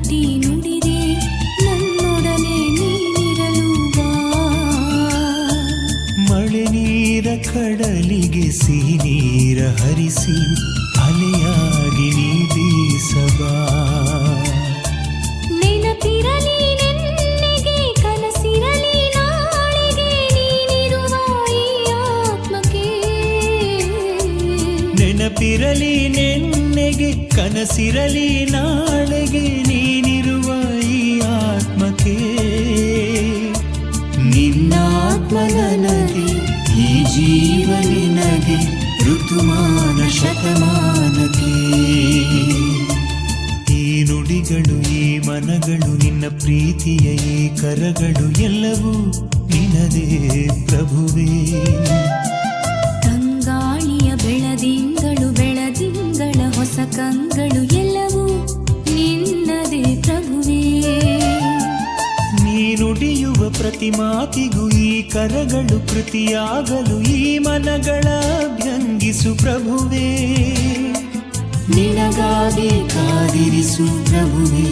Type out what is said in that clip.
ಕಟ್ಟಿ ನುಡಿದೆ ನನ್ನೊಡನೆ ನೀನಿರಲು ಬಾ. ಮಳೆ ನೀರ ಕಡಲಿಗೆ ಸಿಹಿ ನೀರ ಹರಿಸಿ ಅಲೆಯಾಗಿ ನೀ ಬೀಸಬಾ. ನೆನಪಿರಲಿ ನೆನ್ನೆಗೆ ಕನಸಿರಲಿ ನಾಳೆಗೆ ನೀನಿರುವ ಈ ಆತ್ಮಕ್ಕೆ. ನೆನಪಿರಲಿ ನೆನ್ನೆಗೆ ಕನಸಿರಲಿ ನಾಳೆಗೆ ನೀನಿರುವ ಈ ಆತ್ಮಕ್ಕೆ. ನಿನ್ನಾತ್ಮ ನನಗೆ ಈ ಜೀವ ನಿನಗೆ ಋತುಮಾನ ಶತಮಾನಕ್ಕೆ. ಈ ನುಡಿಗಳು ಈ ಮನಗಳು ನಿನ್ನ ಪ್ರೀತಿಯ ಈ ಕರಗಳು ಎಲ್ಲವೂ ನಿನದೇ ಪ್ರಭುವೇ. ತಂಗಾಳಿಯ ಬೆಳದಿಂಗಳು ಬೆಳದಿಂಗಳ ಹೊಸ ಕಂಗಳು ಎಲ್ಲವೂ ನಿನ್ನದೇ ಪ್ರಭುವೇ. ನೀ ನುಡಿಯುವ ಪ್ರತಿ ಮಾತಿಗೂ ಈ ಕರಗಳು ಕೃತಿಯಾಗಲು ಈ ಮನಗಳ ಭಂಗಿಸು ಪ್ರಭುವೇ. ನಿನಗಾಗಿ ಕಾದಿರಿಸು ಪ್ರಭುವೇ.